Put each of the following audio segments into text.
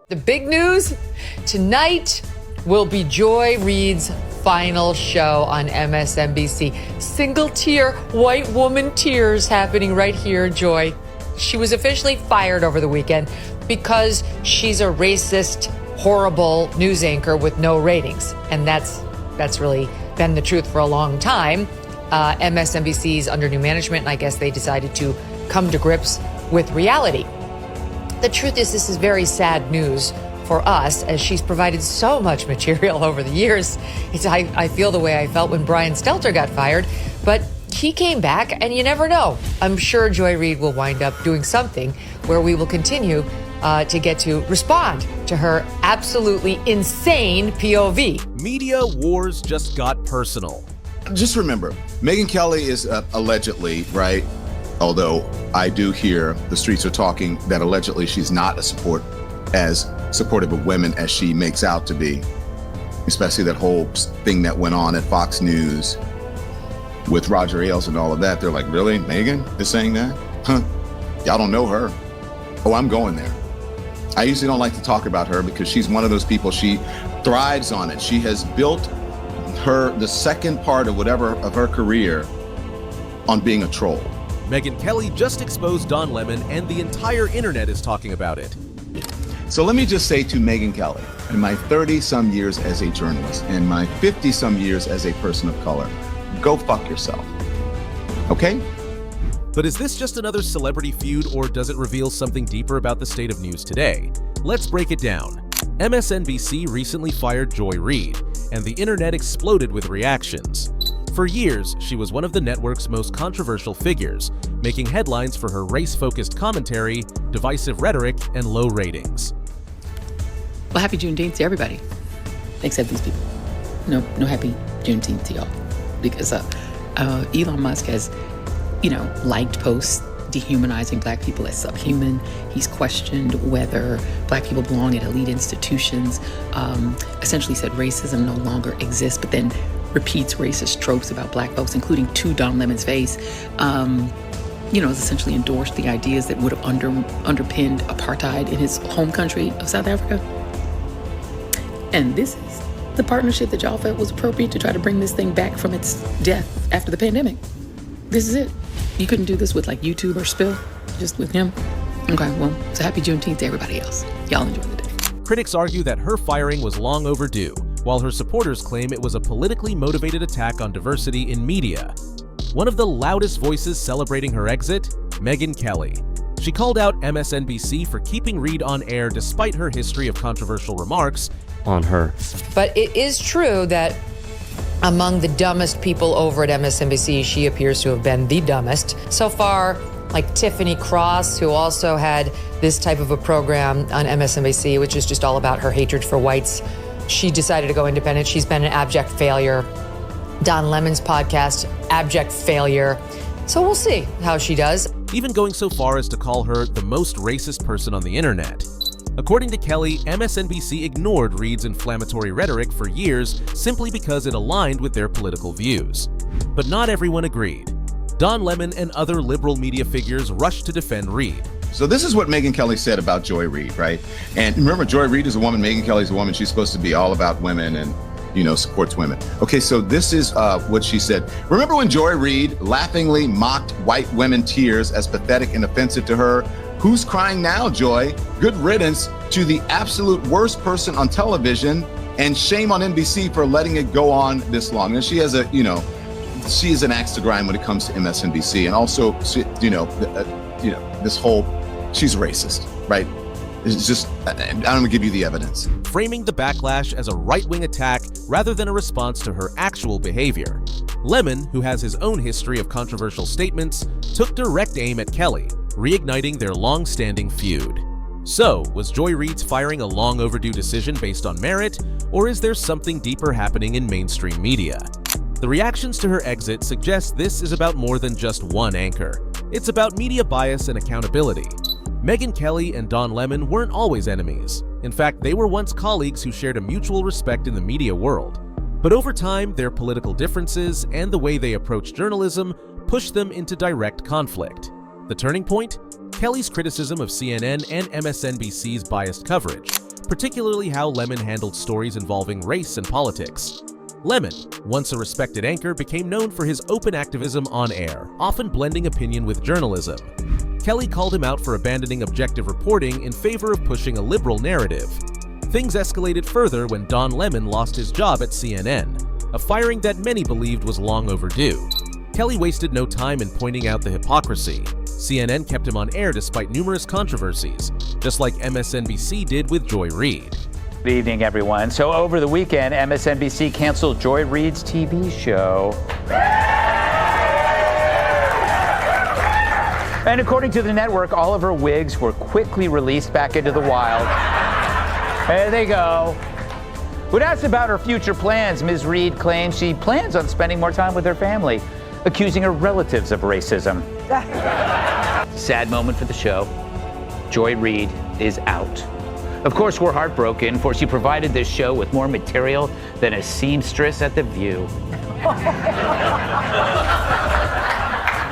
The big news tonight will be Joy Reid's final show on MSNBC. Single tear, white woman tears happening right here, Joy. She was officially fired over the weekend because she's a racist, horrible news anchor with no ratings. And that's really been the truth for a long time. MSNBC's under new management, and I guess they decided to come to grips with reality. The truth is, this is very sad news for us, as she's provided so much material over the years. I feel the way I felt when Brian Stelter got fired, but he came back, and you never know. I'm sure Joy Reid will wind up doing something where we will continue to get to respond to her absolutely insane POV. Media wars just got personal. Just remember, Megyn Kelly is allegedly, right? Although I do hear the streets are talking that allegedly she's not as supportive of women as she makes out to be, especially that whole thing that went on at Fox News with Roger Ailes and all of that. They're like, really? Megyn is saying that? Huh? Y'all don't know her. Oh, I'm going there. I usually don't like to talk about her because she's one of those people, she thrives on it. She has built the second part of her career on being a troll. Megyn Kelly just exposed Don Lemon, and the entire internet is talking about it. So let me just say to Megyn Kelly, in my 30-some years as a journalist and my 50-some years as a person of color, go fuck yourself, okay? But is this just another celebrity feud, or does it reveal something deeper about the state of news today? Let's break it down. MSNBC recently fired Joy Reid, and the internet exploded with reactions. For years, she was one of the network's most controversial figures, making headlines for her race-focused commentary, divisive rhetoric, and low ratings. Well, happy Juneteenth to everybody, except these people. No happy Juneteenth to y'all, because Elon Musk has, liked posts dehumanizing Black people as subhuman. He's questioned whether Black people belong at elite institutions, essentially said racism no longer exists, but then repeats racist tropes about Black folks, including to Don Lemon's face. Has essentially endorsed the ideas that would have underpinned apartheid in his home country of South Africa. And this is the partnership that y'all felt was appropriate to try to bring this thing back from its death after the pandemic. This is it. You couldn't do this with like YouTube or Spill, just with him? Okay, well, so happy Juneteenth to everybody else. Y'all enjoy the day. Critics argue that her firing was long overdue, while her supporters claim it was a politically motivated attack on diversity in media. One of the loudest voices celebrating her exit, Megyn Kelly. She called out MSNBC for keeping Reid on air despite her history of controversial remarks on her. But it is true that among the dumbest people over at MSNBC, she appears to have been the dumbest. So far, like Tiffany Cross, who also had this type of a program on MSNBC, which is just all about her hatred for whites. She decided to go independent. She's been an abject failure. Don Lemon's podcast, abject failure. So we'll see how she does. Even going so far as to call her the most racist person on the internet. According to Kelly, MSNBC ignored Reid's inflammatory rhetoric for years simply because it aligned with their political views. But not everyone agreed. Don Lemon and other liberal media figures rushed to defend Reid. So this is what Megyn Kelly said about Joy Reid, right? And remember, Joy Reid is a woman, Megyn Kelly's a woman. She's supposed to be all about women and, supports women. Okay, so this is what she said. Remember when Joy Reid laughingly mocked white women tears as pathetic and offensive to her? Who's crying now, Joy? Good riddance to the absolute worst person on television, and shame on NBC for letting it go on this long. And she has she is an axe to grind when it comes to MSNBC. And also, this whole, she's racist, right? It's just, I'm gonna give you the evidence. Framing the backlash as a right-wing attack rather than a response to her actual behavior. Lemon, who has his own history of controversial statements, took direct aim at Kelly, reigniting their long-standing feud. So, was Joy Reid's firing a long overdue decision based on merit, or is there something deeper happening in mainstream media? The reactions to her exit suggest this is about more than just one anchor. It's about media bias and accountability. Megyn Kelly and Don Lemon weren't always enemies. In fact, they were once colleagues who shared a mutual respect in the media world. But over time, their political differences and the way they approach journalism pushed them into direct conflict. The turning point? Kelly's criticism of CNN and MSNBC's biased coverage, particularly how Lemon handled stories involving race and politics. Lemon, once a respected anchor, became known for his open activism on air, often blending opinion with journalism. Kelly called him out for abandoning objective reporting in favor of pushing a liberal narrative. Things escalated further when Don Lemon lost his job at CNN, a firing that many believed was long overdue. Kelly wasted no time in pointing out the hypocrisy. CNN kept him on air despite numerous controversies, just like MSNBC did with Joy Reid. Good evening, everyone. So over the weekend, MSNBC canceled Joy Reid's TV show. And according to the network, all of her wigs were quickly released back into the wild. There they go. When asked about her future plans, Ms. Reid claims she plans on spending more time with her family, accusing her relatives of racism. Sad moment for the show. Joy Reid is out. Of course, we're heartbroken, for she provided this show with more material than a seamstress at The View.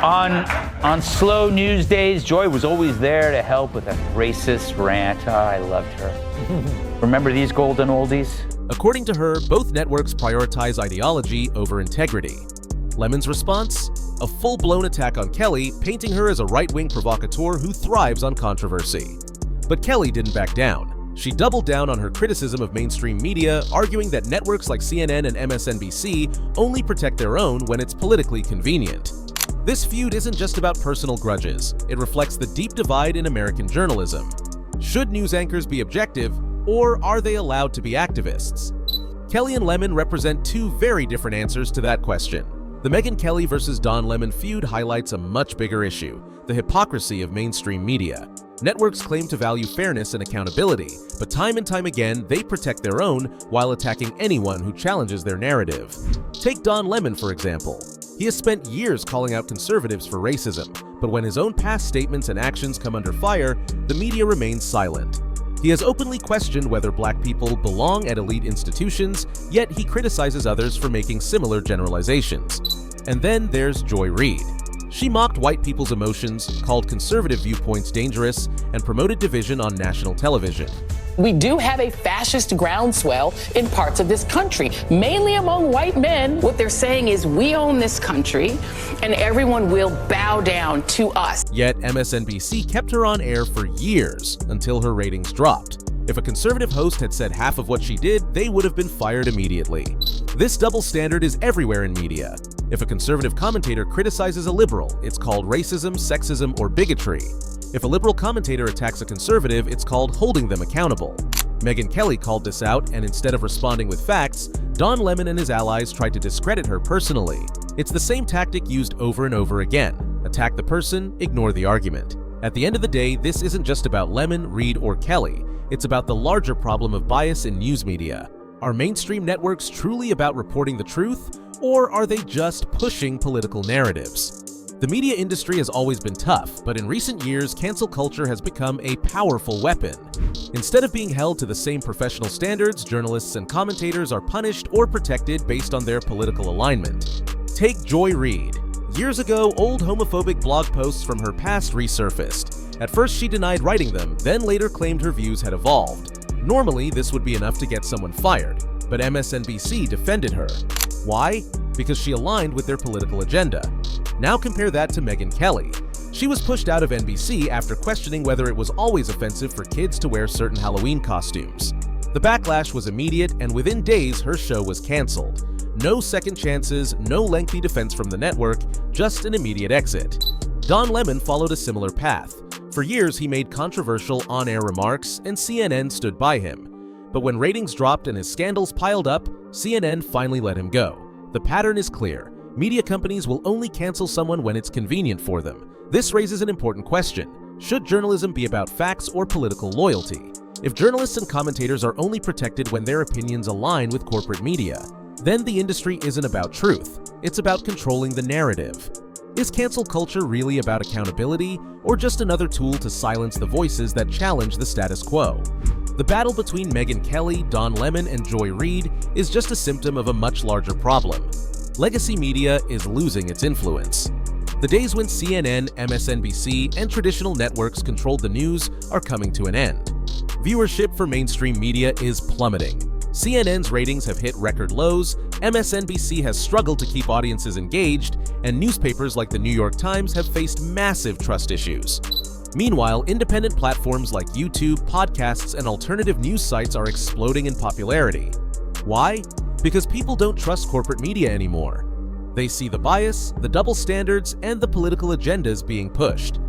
On slow news days, Joy was always there to help with a racist rant. Oh, I loved her. Remember these golden oldies? According to her, both networks prioritize ideology over integrity. Lemon's response? A full-blown attack on Kelly, painting her as a right-wing provocateur who thrives on controversy. But Kelly didn't back down. She doubled down on her criticism of mainstream media, arguing that networks like CNN and MSNBC only protect their own when it's politically convenient. This feud isn't just about personal grudges. It reflects the deep divide in American journalism. Should news anchors be objective, or are they allowed to be activists? Kelly and Lemon represent two very different answers to that question. The Megyn Kelly versus Don Lemon feud highlights a much bigger issue: the hypocrisy of mainstream media. Networks claim to value fairness and accountability, but time and time again, they protect their own while attacking anyone who challenges their narrative. Take Don Lemon, for example. He has spent years calling out conservatives for racism, but when his own past statements and actions come under fire, the media remains silent. He has openly questioned whether black people belong at elite institutions, yet he criticizes others for making similar generalizations. And then there's Joy Reid. She mocked white people's emotions, called conservative viewpoints dangerous, and promoted division on national television. We do have a fascist groundswell in parts of this country, mainly among white men. What they're saying is we own this country and everyone will bow down to us. Yet MSNBC kept her on air for years until her ratings dropped. If a conservative host had said half of what she did, they would have been fired immediately. This double standard is everywhere in media. If a conservative commentator criticizes a liberal, it's called racism, sexism, or bigotry. If a liberal commentator attacks a conservative, it's called holding them accountable. Megyn Kelly called this out, and instead of responding with facts, Don Lemon and his allies tried to discredit her personally. It's the same tactic used over and over again: attack the person, ignore the argument. At the end of the day, this isn't just about Lemon, Reid, or Kelly. It's about the larger problem of bias in news media. Are mainstream networks truly about reporting the truth, or are they just pushing political narratives? The media industry has always been tough, but in recent years, cancel culture has become a powerful weapon. Instead of being held to the same professional standards, journalists and commentators are punished or protected based on their political alignment. Take Joy Reid. Years ago, old homophobic blog posts from her past resurfaced. At first, she denied writing them, then later claimed her views had evolved. Normally, this would be enough to get someone fired, but MSNBC defended her. Why? Because she aligned with their political agenda. Now compare that to Megyn Kelly. She was pushed out of NBC after questioning whether it was always offensive for kids to wear certain Halloween costumes. The backlash was immediate, and within days, her show was canceled. No second chances, no lengthy defense from the network, just an immediate exit. Don Lemon followed a similar path. For years, he made controversial on-air remarks, and CNN stood by him. But when ratings dropped and his scandals piled up, CNN finally let him go. The pattern is clear. Media companies will only cancel someone when it's convenient for them. This raises an important question. Should journalism be about facts or political loyalty? If journalists and commentators are only protected when their opinions align with corporate media, then the industry isn't about truth. It's about controlling the narrative. Is cancel culture really about accountability, or just another tool to silence the voices that challenge the status quo? The battle between Megyn Kelly, Don Lemon, and Joy Reid is just a symptom of a much larger problem. Legacy media is losing its influence. The days when CNN, MSNBC, and traditional networks controlled the news are coming to an end. Viewership for mainstream media is plummeting. CNN's ratings have hit record lows, MSNBC has struggled to keep audiences engaged, and newspapers like the New York Times have faced massive trust issues. Meanwhile, independent platforms like YouTube, podcasts, and alternative news sites are exploding in popularity. Why? Because people don't trust corporate media anymore. They see the bias, the double standards, and the political agendas being pushed.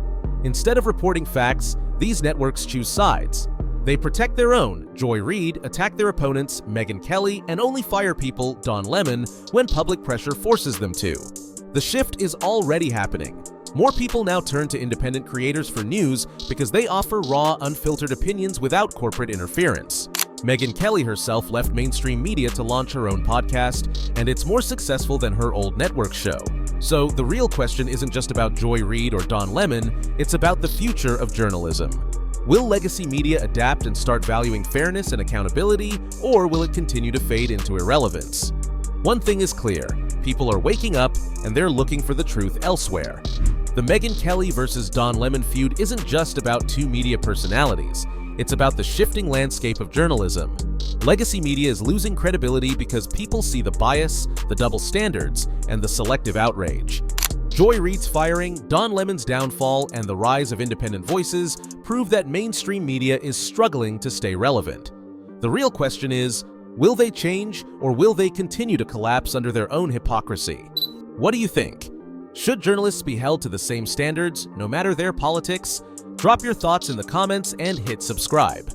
Instead of reporting facts, these networks choose sides. They protect their own, Joy Reid, attack their opponents, Megyn Kelly, and only fire people, Don Lemon, when public pressure forces them to. The shift is already happening. More people now turn to independent creators for news because they offer raw, unfiltered opinions without corporate interference. Megyn Kelly herself left mainstream media to launch her own podcast, and it's more successful than her old network show. So the real question isn't just about Joy Reid or Don Lemon, it's about the future of journalism. Will legacy media adapt and start valuing fairness and accountability, or will it continue to fade into irrelevance? One thing is clear, people are waking up and they're looking for the truth elsewhere. The Megyn Kelly versus Don Lemon feud isn't just about two media personalities, it's about the shifting landscape of journalism. Legacy media is losing credibility because people see the bias, the double standards, and the selective outrage. Joy Reid's firing, Don Lemon's downfall, and the rise of independent voices prove that mainstream media is struggling to stay relevant. The real question is, will they change or will they continue to collapse under their own hypocrisy? What do you think? Should journalists be held to the same standards, no matter their politics? Drop your thoughts in the comments and hit subscribe.